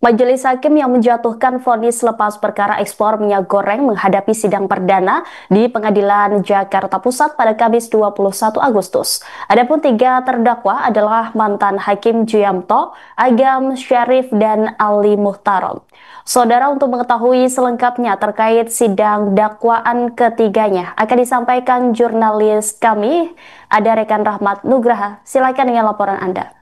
Majelis Hakim yang menjatuhkan vonis lepas perkara ekspor minyak goreng menghadapi sidang perdana di Pengadilan Jakarta Pusat pada Kamis 21 Agustus. Adapun tiga terdakwa adalah mantan Hakim Juyamto, Agam Syarif, dan Ali Muhtarom. Saudara, untuk mengetahui selengkapnya terkait sidang dakwaan ketiganya akan disampaikan jurnalis kami, ada rekan Rahmat Nugraha. Silakan dengan laporan Anda.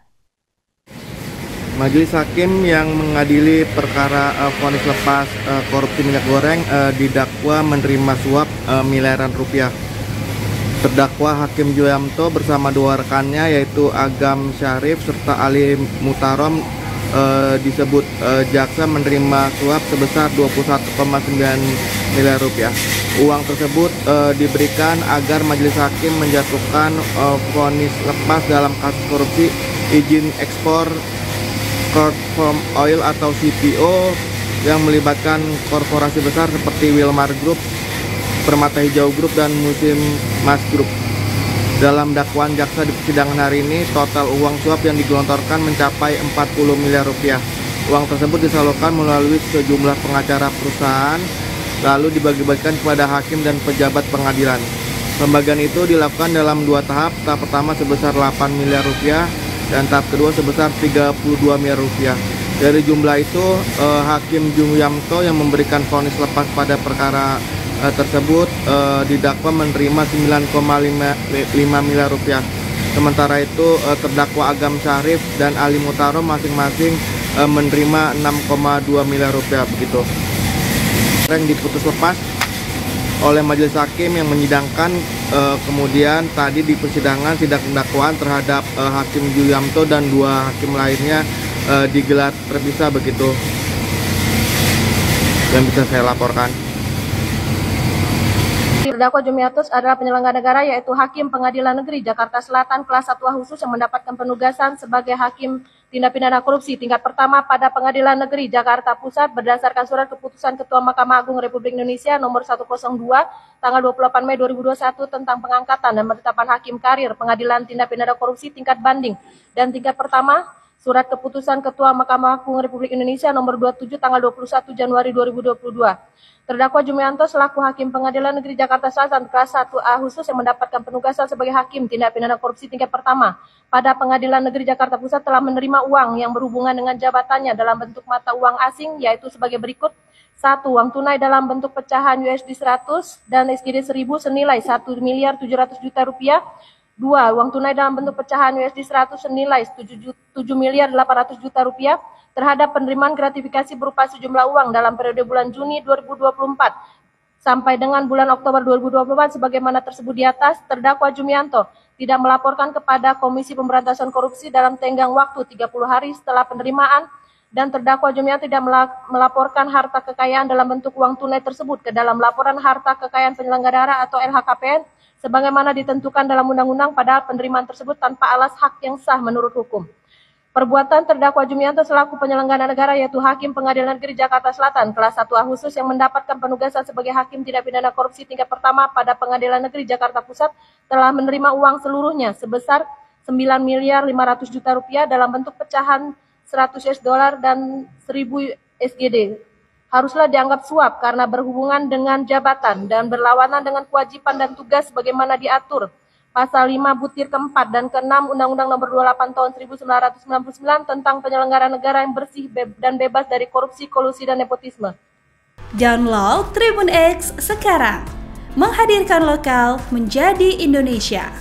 Majelis Hakim yang mengadili perkara vonis lepas korupsi minyak goreng didakwa menerima suap miliaran rupiah. Terdakwa Hakim Juyamto bersama dua rekannya yaitu Agam Syarif serta Ali Muhtarom disebut jaksa menerima suap sebesar 21,9 miliar rupiah. Uang tersebut diberikan agar Majelis Hakim menjatuhkan vonis lepas dalam kasus korupsi izin ekspor Short Form Oil atau CPO yang melibatkan korporasi besar seperti Wilmar Group, Permata Hijau Group, dan Musim Mas Group. Dalam dakwaan jaksa di persidangan hari ini, total uang suap yang digelontorkan mencapai 40 miliar rupiah. Uang tersebut disalurkan melalui sejumlah pengacara perusahaan, lalu dibagi-bagikan kepada hakim dan pejabat pengadilan. Pembagian itu dilakukan dalam dua tahap. Tahap pertama sebesar 8 miliar rupiah dan tahap kedua sebesar 32 miliar rupiah. Dari jumlah itu, Hakim Juyamto yang memberikan vonis lepas pada perkara tersebut didakwa menerima 9,5 miliar rupiah. Sementara itu, terdakwa Agam Syarif dan Ali Muhtarom masing-masing menerima 6,2 miliar rupiah begitu. Yang diputus lepas oleh Majelis Hakim yang menyidangkan, kemudian tadi di persidangan sidang dakwaan terhadap Hakim Juyamto dan dua hakim lainnya digelar terpisah begitu yang bisa saya laporkan. Terdakwa Juyamto adalah penyelenggara negara yaitu Hakim Pengadilan Negeri Jakarta Selatan kelas 1A khusus yang mendapatkan penugasan sebagai Hakim Tindak Pidana Korupsi tingkat pertama pada Pengadilan Negeri Jakarta Pusat berdasarkan surat keputusan Ketua Mahkamah Agung Republik Indonesia nomor 102 tanggal 28 Mei 2021 tentang pengangkatan dan penetapan hakim karir Pengadilan Tindak Pidana Korupsi tingkat banding dan tingkat pertama, surat keputusan Ketua Mahkamah Agung Republik Indonesia nomor 27 tanggal 21 Januari 2022. Terdakwa Juyamto selaku Hakim Pengadilan Negeri Jakarta Selatan kelas 1A khusus yang mendapatkan penugasan sebagai Hakim Tindak Pidana Korupsi tingkat pertama pada Pengadilan Negeri Jakarta Pusat telah menerima uang yang berhubungan dengan jabatannya dalam bentuk mata uang asing yaitu sebagai berikut. 1. Uang tunai dalam bentuk pecahan USD 100 dan SGD 1000 senilai 1 miliar 700 juta rupiah. 2. Uang tunai dalam bentuk pecahan USD 100 senilai 7 miliar 800 juta rupiah terhadap penerimaan gratifikasi berupa sejumlah uang dalam periode bulan Juni 2024 sampai dengan bulan Oktober 2024 sebagaimana tersebut di atas. Terdakwa Juyamto tidak melaporkan kepada Komisi Pemberantasan Korupsi dalam tenggang waktu 30 hari setelah penerimaan, dan terdakwa Juyamto tidak melaporkan harta kekayaan dalam bentuk uang tunai tersebut ke dalam laporan harta kekayaan penyelenggara atau LHKPN sebagaimana ditentukan dalam undang-undang, padahal penerimaan tersebut tanpa alas hak yang sah menurut hukum. Perbuatan terdakwa Juyamto selaku penyelenggara negara yaitu Hakim Pengadilan Negeri Jakarta Selatan kelas 1A khusus yang mendapatkan penugasan sebagai Hakim Tindak Pidana Korupsi tingkat pertama pada Pengadilan Negeri Jakarta Pusat telah menerima uang seluruhnya sebesar 9 miliar 500 juta rupiah dalam bentuk pecahan 100 US dollar dan 1000 SGD. Haruslah dianggap suap karena berhubungan dengan jabatan dan berlawanan dengan kewajiban dan tugas sebagaimana diatur Pasal 5 butir ke-4 dan ke-6 Undang-Undang Nomor 28 Tahun 1999 tentang penyelenggara negara yang bersih dan bebas dari korupsi, kolusi, dan nepotisme. Download Tribun X sekarang, menghadirkan lokal menjadi Indonesia.